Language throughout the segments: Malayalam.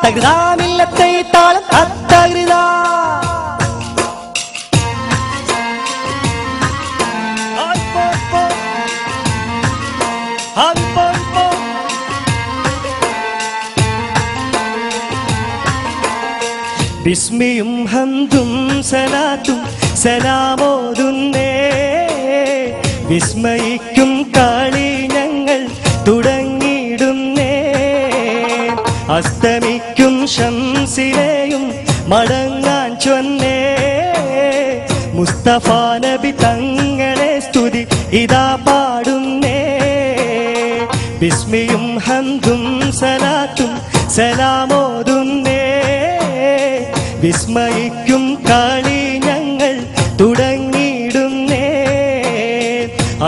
തകൃതാമില്ലത്തെ താളം തകൃതാ. ബിസ്മിയും ഹംദും സലാത്തും സലാമോതുന്നേ, വിസ്മയിക്കും കളി ഞങ്ങൾ തുടങ്ങിയിടുന്നേ. അസ്തമിക്കും ശംസിലെയും മടങ്ങാൻ ചൊന്നേ, മുസ്തഫ നബി തങ്ങളെ സ്തുതി ഇതാ പാടുന്നേ. ബിസ്മിയും ഹംദും സലാത്തും സലാമോതുന്നേ, വിസ്മയിക്കും കളി ഞങ്ങൾ തുടങ്ങിയിടുന്നേ.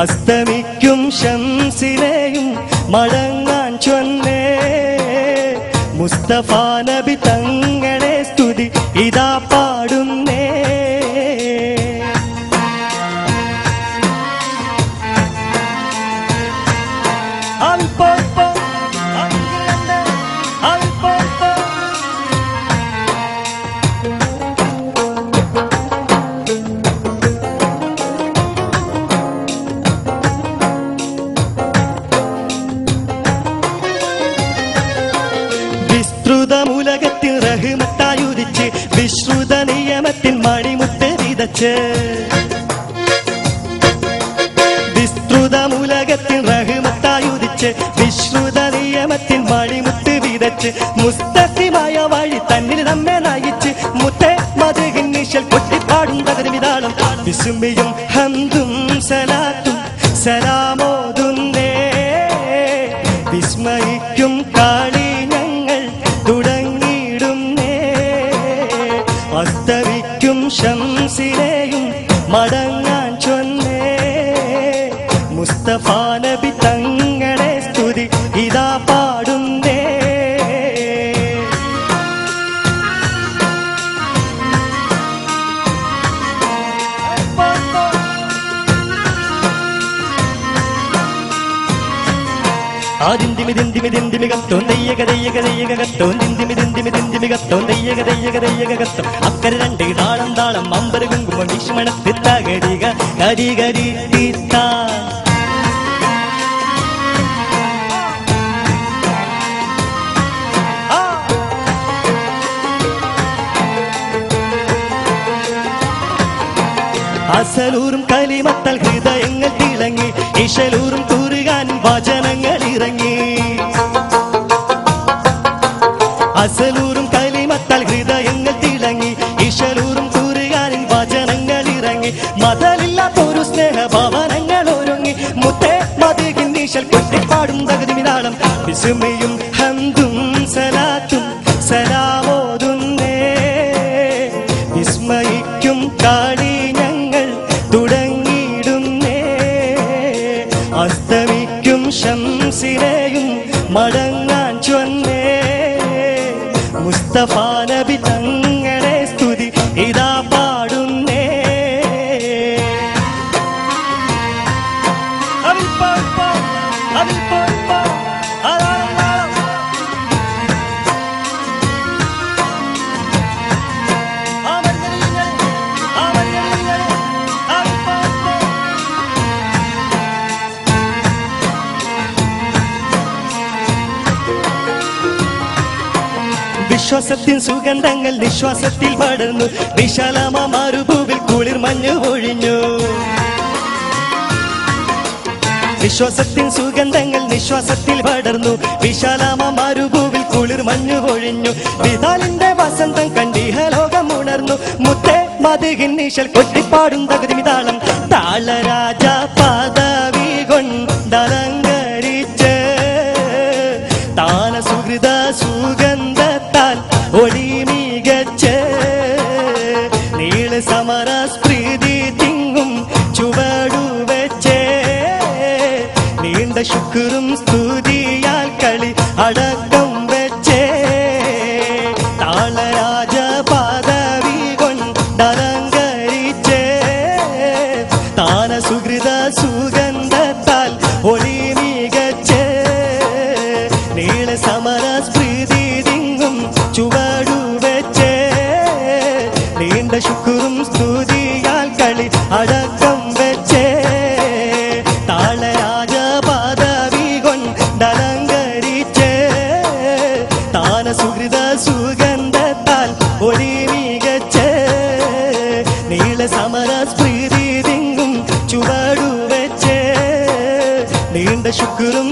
അസ്തമിക്കും ശംസിലെയും മടങ്ങാൻ ചൊന്നേ, മുസ്തഫ നബി തങ്ങളെ സ്തുതി ഇതാ പാടുന്നേ. വിസ്തൃതമുലകത്തിൽ റഹ്മത്തായുദിച്ച് വിശ്രുത നിയമത്തിൻ മണിമുത്ത് വിതച്ച്. വിസ്തൃതമുലകത്തിൽ റഹ്മത്തായുദിച്ച് വിശ്രുത നിയമത്തിൻ മണിമുത്ത് വിതച്ച്. മുസ്തഖിമായ വഴി തന്നിൽ നമ്മെ നയിച്ച് മുത്തേ മദ്ഹിൻ നിശൽ കൊട്ടിപ്പാടും തകരുമിതാളം. വിസ്മിയും ഹംദും സലാത്തും സലാമോതുന്നേ, വിസ്മയിക്കും കളി ഞങ്ങൾ തുടങ്ങിയിടുന്നേ. അസ്തമിക്കും ശംസിലെയും മടങ്ങാൻ ചൊന്നേ, മുസ്തഫ നബി തങ്ങളെ സ്തുതി ഇതാ പാടുന്നേ. അക്കരെ രണ്ട് താളം താളം അമ്പര കുങ്കുമം വിഷ്മണത്ത് തകരിക കരി കരി തീത്ത. അസലൂറും കലിമത്താൽ ഹൃദയങ്ങൾ തിളങ്ങി, ഇശലൂറും കുറുകാൻ വചനങ്ങൾ ഇറങ്ങി. അസലൂറും കലിമത്താൽ ഹൃദയങ്ങൾ തിളങ്ങി, ഇശലൂറും കുറുകാൻ വചനങ്ങൾ ഇറങ്ങി. മതലില്ലാത്തൊരു സ്നേഹഭവനങ്ങൾ ഒരുങ്ങി, മുത്തേ മദ്ഹിൻ നിശൽ കൊട്ടിപ്പാടും തകരുമിതാളം. വിസ്മിയും ഹംദും സലാത്തും സലാമോതുന്നേ, വിസ്മയിക്കും കളി ഞങ്ങൾ തുടങ്ങിയിടുന്നേ. അസ്തമിക്കും ശംസിലെയും മടങ്ങാൻ ചൊന്നേ, മുസ്തഫ നബി തങ്ങളെ സ്തുതി ഇതാ പാടുന്നേ. വിശ്വാസത്തിൻ സുഗന്ധങ്ങൾ നിശ്വാസത്തിൽ പടർന്നു, വിശാലമാ മരുഭൂവിൽ കുളിർ മഞ്ഞു പൊഴിഞ്ഞു. വിശ്വാസത്തിൻ സുഗന്ധങ്ങൾ നിശ്വാസത്തിൽ പടർന്നു, വിശാലമാ മരുഭൂവിൽ കുളിർ മഞ്ഞു പൊഴിഞ്ഞു. വിതാലിന്റെ വസന്തം കണ്ടിഹലോകം ഉണർന്നു, മുത്തേ മദ്ഹിൻ നിശൽ കൊട്ടിപ്പാടും തകരുമിതാളം. താളരാജ പദവി കൊണ്ടലങ്കരിച്ച് താന സുഹൃത സുഗന്ധത്താൽ ഒളി മികച്ച്, നീള സമര സ്പ്രീതി തിങ്ങും ചുവടു വെച്ച്, നീണ്ട ശുക്രും സ്തുതിയാൽ കളി അടക്കം വെച്ച്. താളരാജ പദവി കൊണ്ടലങ്കരിച്ച് താന സുഹൃത സുഗന്ധത്താൽ ഒളി മികച്ച്, നീള സമര സ്പ്രീതി തിങ്ങും ശുക്രും